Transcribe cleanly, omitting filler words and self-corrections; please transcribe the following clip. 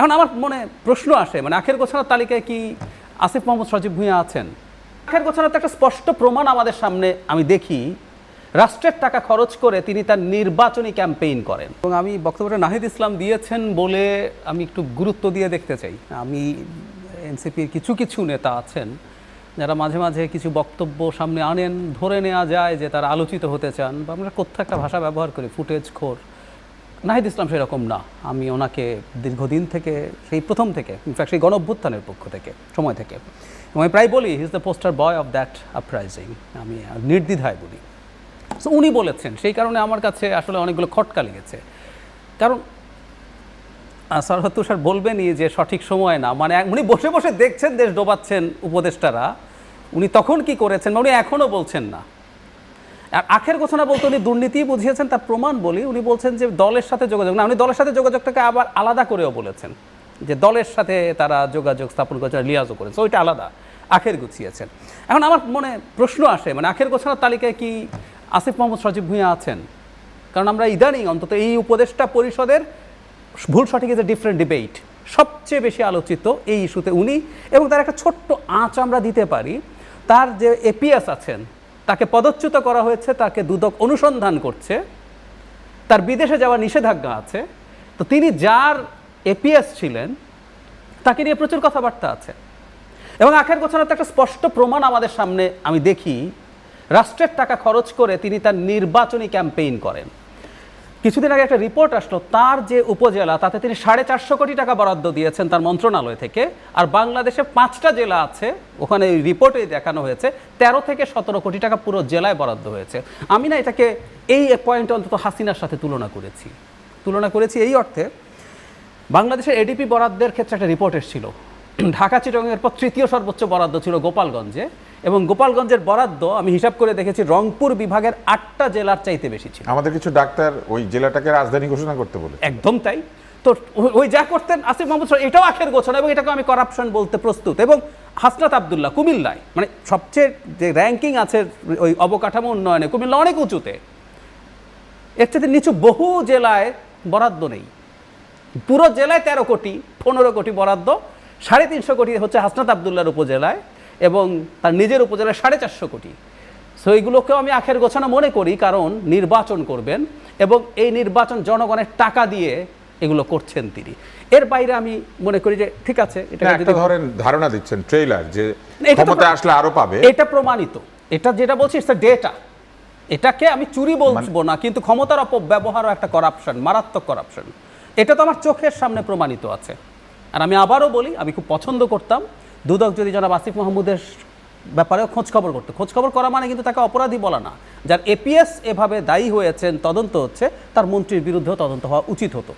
এখন আমার মনে প্রশ্ন আসে, মানে আখের গোছানোর তালিকায় কি আসিফ মোহাম্মদ সজীব ভুঁইয়া আছেন? আখের গোছানোর তো একটা স্পষ্ট প্রমাণ আমাদের সামনে আমি দেখি, রাষ্ট্রের টাকা খরচ করে তিনি তার নির্বাচনী ক্যাম্পেইন করেন। এবং আমি বক্তব্যটা নাহিদ ইসলাম দিয়েছেন বলে আমি একটু গুরুত্ব দিয়ে দেখতে চাই। আমি এনসিপির কিছু কিছু নেতা আছেন যারা মাঝে মাঝে কিছু বক্তব্য সামনে আনেন, ধরে নেওয়া যায় যে তারা আলোচিত হতে চান, বা আমরা কোথাও একটা ভাষা ব্যবহার করি ফুটেজ খোর। নাহিদ ইসলাম সেরকম না। আমি ওনাকে দীর্ঘদিন থেকে, সেই প্রথম থেকে, ইনফ্যাক্ট সেই গণ অভ্যুত্থানের পক্ষ থেকে, সময় থেকে, এবং আমি প্রায় বলি he is the poster boy of that uprising, আমি নির্দ্বিধায় বলি। সো উনি বলেছেন, সেই কারণে আমার কাছে আসলে অনেকগুলো খটকা লেগেছে। কারণ সরহদ তুষার বলবেনই যে সঠিক সময় না, মানে উনি বসে বসে দেখছেন দেশ ডোবাচ্ছেন উপদেষ্টারা, উনি তখন কি করেছেন, উনি এখনও বলছেন না। আর আখের গোছানো বলতে উনি দুর্নীতি বুঝিয়েছেন, তার প্রমাণ বলি। উনি বলছেন যে দলের সাথে যোগাযোগ না, উনি দলের সাথে যোগাযোগটাকে আবার আলাদা করেও বলেছেন, যে দলের সাথে তারা যোগাযোগ স্থাপন করেছেন, লিয়াজও করেছে, ওইটা আলাদা, আখের গুছিয়েছেন। এখন আমার মনে প্রশ্ন আসে, মানে আখের গোছানোর তালিকায় কি আসিফ মোহাম্মদ সজীব ভুঁইয়া আছেন? কারণ আমরা ইদানিং অন্তত এই উপদেষ্টা পরিষদের ভুল সঠিক ইজ এ ডিফারেন্ট ডিবেট, সবচেয়ে বেশি আলোচিত এই ইস্যুতে উনি। এবং তার একটা ছোট্ট আঁচ আমরা দিতে পারি, তার যে এপিএস আছেন তাকে পদচ্যুত করা হয়েছে, তাকে দুদক অনুসন্ধান করছে, তার বিদেশে যাওয়ার নিষেধাজ্ঞা আছে। তো তিনি যার এপিএস ছিলেন তাকে নিয়ে প্রচুর কথাবার্তা আছে। এবং আখের গোছানোর তো একটা স্পষ্ট প্রমাণ আমাদের সামনে আমি দেখি, রাষ্ট্রের টাকা খরচ করে তিনি তার নির্বাচনী ক্যাম্পেইন করেন। কিছুদিন আগে একটা রিপোর্ট আসলো, তার যে উপজেলা তাতে তিনি 450 কোটি টাকা বরাদ্দ দিয়েছেন তার মন্ত্রণালয় থেকে। আর বাংলাদেশে 5টা জেলা আছে, ওখানে এই রিপোর্টে দেখানো হয়েছে 13 থেকে 17 কোটি টাকা পুরো জেলায় বরাদ্দ হয়েছে। আমি না এটাকে এই পয়েন্টে অন্তত হাসিনার সাথে তুলনা করেছি এই অর্থে, বাংলাদেশের এডিপি বরাদ্দের ক্ষেত্রে একটা রিপোর্ট এসেছিল, ঢাকা চিটাগংয়ের পর তৃতীয় সর্বোচ্চ বরাদ্দ ছিল গোপালগঞ্জে, এবং গোপালগঞ্জের বরাদ্দ আমি হিসাব করে দেখেছি রংপুর বিভাগের 8টা জেলার চাইতে বেশি ছিল। আমাদের কিছু ডাক্তার ওই জেলাটাকে রাজধানী ঘোষণা করতে বলে। একদম তাই। তো ওই যা করতেন আসিফ মোহাম্মদ, এটাও আখের গোছানো, এবং এটাকে আমি করাপশন বলতে প্রস্তুত। এবং হাসনাত আবদুল্লাহ কুমিল্লায়, মানে সবচেয়ে যে র্যাঙ্কিং আছে ওই অবকাঠামো উন্নয়নে, কুমিল্লা অনেক উঁচুতে, এর চেয়ে নিচু বহু জেলায় বরাদ্দ নেই। পুরো জেলায় 13 কোটি 15 কোটি বরাদ্দ, 350 কোটি হচ্ছে হাসনাত আবদুল্লাহর উপজেলায়, এবং তার নিজের উপজেলায় 450 কোটি। সো এইগুলোকেও আমি আখের গোছানো মনে করি, কারণ নির্বাচন করবেন এবং এই নির্বাচন জনগণের টাকা দিয়ে এগুলো করছেন তিনি। এর বাইরে আমি মনে করি যে ঠিক আছে, এটা একটা ধরেন ধারণা দিচ্ছেন ট্রেইলার যে ক্ষমতায় আসলে আরো পাবে, এটা প্রমাণিত। এটা যেটা বলছি ইটস ডেটা, এটাকে আমি চুরি বলবো না, কিন্তু ক্ষমতার অপব্যবহারও একটা করাপশন, মারাত্মক করাপশন। এটা তো আমার চোখের সামনে প্রমাণিত আছে। আর আমি আবারও বলি, আমি খুব পছন্দ করতাম দুদক যদি জনাব আসিফ মাহমুদের ব্যাপারেও খোঁজখবর করতো। খোঁজখবর করা মানে কিন্তু তাকে অপরাধী বলা না। যার এপিএস এভাবে দায়ী হয়েছেন, তদন্ত হচ্ছে, তার মন্ত্রীর বিরুদ্ধেও তদন্ত হওয়া উচিত হতো।